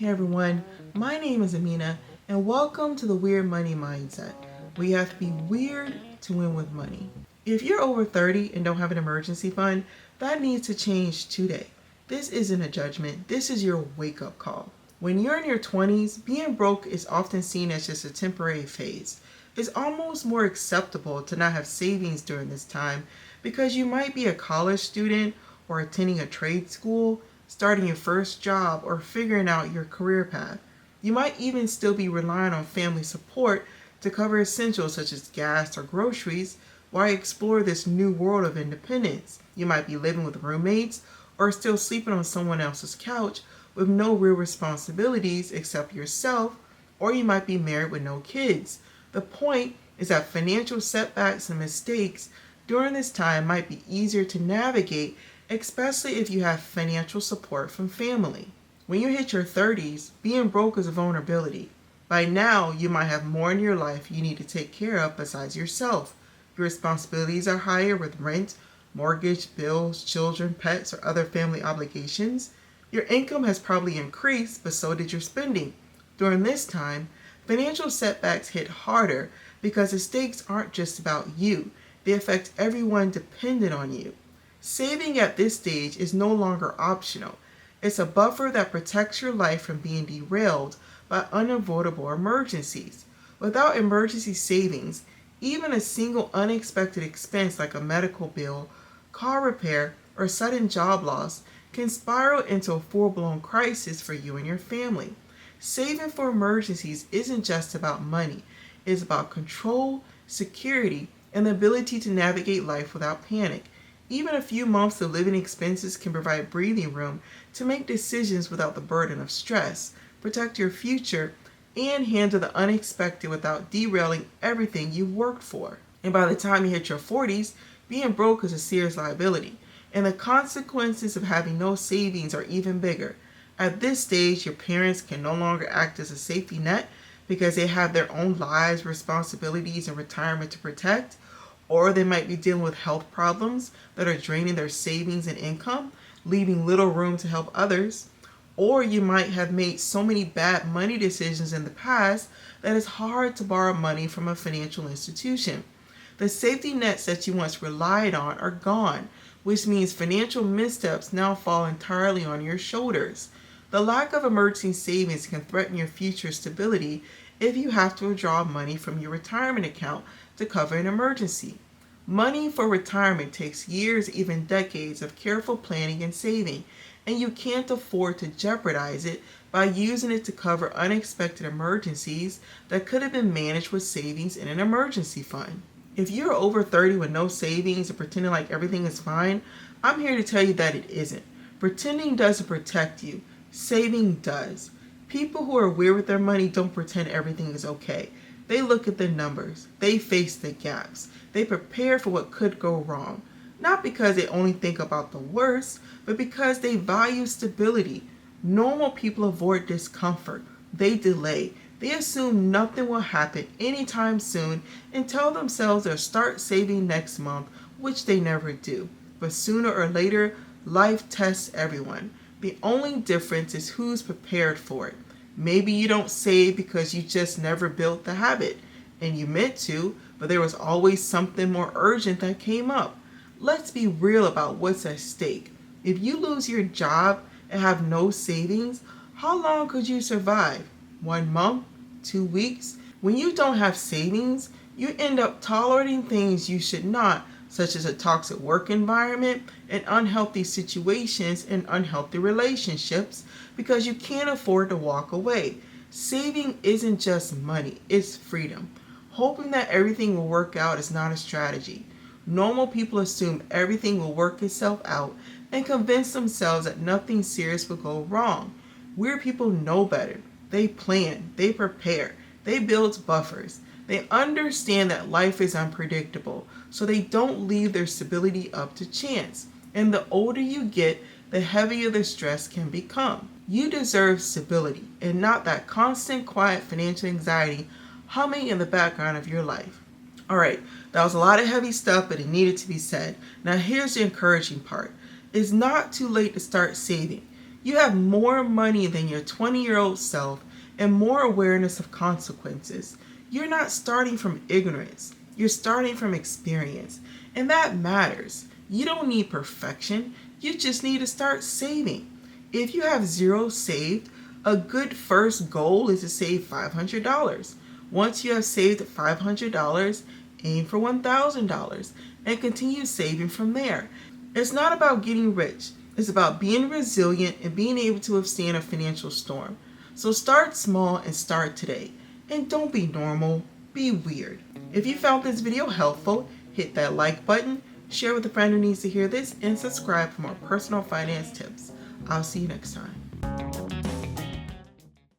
Hey everyone, my name is Amina, and welcome to the Weird Money Mindset, where you have to be weird to win with money. If you're over 30 and don't have an emergency fund, that needs to change today. This isn't a judgment, this is your wake up call. When you're in your 20s, being broke is often seen as just a temporary phase. It's almost more acceptable to not have savings during this time because you might be a college student or attending a trade school, starting your first job, or figuring out your career path. You might even still be relying on family support to cover essentials such as gas or groceries while you explore this new world of independence. You might be living with roommates or still sleeping on someone else's couch with no real responsibilities except yourself, or you might be married with no kids. The point is that financial setbacks and mistakes during this time might be easier to navigate, especially if you have financial support from family. When you hit your 30s, being broke is a vulnerability. By now, you might have more in your life you need to take care of besides yourself. Your responsibilities are higher with rent, mortgage, bills, children, pets, or other family obligations. Your income has probably increased, but so did your spending. During this time, financial setbacks hit harder because the stakes aren't just about you, they affect everyone dependent on you. Saving at this stage is no longer optional. It's a buffer that protects your life from being derailed by unavoidable emergencies. Without emergency savings, even a single unexpected expense like a medical bill, car repair, or sudden job loss can spiral into a full-blown crisis for you and your family. Saving for emergencies isn't just about money, it's about control, security, and the ability to navigate life without panic. Even a few months of living expenses can provide breathing room to make decisions without the burden of stress, protect your future, and handle the unexpected without derailing everything you worked for. And by the time you hit your 40s, being broke is a serious liability, and the consequences of having no savings are even bigger. At this stage, your parents can no longer act as a safety net because they have their own lives, responsibilities, and retirement to protect, or they might be dealing with health problems that are draining their savings and income, leaving little room to help others. Or you might have made so many bad money decisions in the past that it's hard to borrow money from a financial institution. The safety nets that you once relied on are gone, which means financial missteps now fall entirely on your shoulders. The lack of emergency savings can threaten your future stability if you have to withdraw money from your retirement account to cover an emergency. Money for retirement takes years, even decades of careful planning and saving, and you can't afford to jeopardize it by using it to cover unexpected emergencies that could have been managed with savings in an emergency fund. If you're over 30 with no savings and pretending like everything is fine, I'm here to tell you that it isn't. Pretending doesn't protect you, saving does. People who are weird with their money don't pretend everything is okay. They look at the numbers, they face the gaps, they prepare for what could go wrong. Not because they only think about the worst, but because they value stability. Normal people avoid discomfort. They delay. They assume nothing will happen anytime soon and tell themselves they'll start saving next month, which they never do. But sooner or later, life tests everyone. The only difference is who's prepared for it. Maybe you don't save because you just never built the habit, and you meant to, but there was always something more urgent that came up. Let's be real about what's at stake. If you lose your job and have no savings, how long could you survive? 1 month? 2 weeks? When you don't have savings, you end up tolerating things you should not, such as a toxic work environment and unhealthy situations and unhealthy relationships, because you can't afford to walk away. Saving isn't just money, it's freedom. Hoping that everything will work out is not a strategy. Normal people assume everything will work itself out and convince themselves that nothing serious will go wrong. Weird people know better. They plan, they prepare, they build buffers. They understand that life is unpredictable, so they don't leave their stability up to chance. And the older you get, the heavier the stress can become. You deserve stability and not that constant, quiet financial anxiety humming in the background of your life. All right, that was a lot of heavy stuff, but it needed to be said. Now, here's the encouraging part. It's not too late to start saving. You have more money than your 20-year-old self and more awareness of consequences. You're not starting from ignorance. You're starting from experience. And that matters. You don't need perfection. You just need to start saving. If you have zero saved, a good first goal is to save $500. Once you have saved $500, aim for $1,000 and continue saving from there. It's not about getting rich. It's about being resilient and being able to withstand a financial storm. So start small and start today. And don't be normal, be weird. If you found this video helpful, hit that like button, share with a friend who needs to hear this, and subscribe for more personal finance tips. I'll see you next time.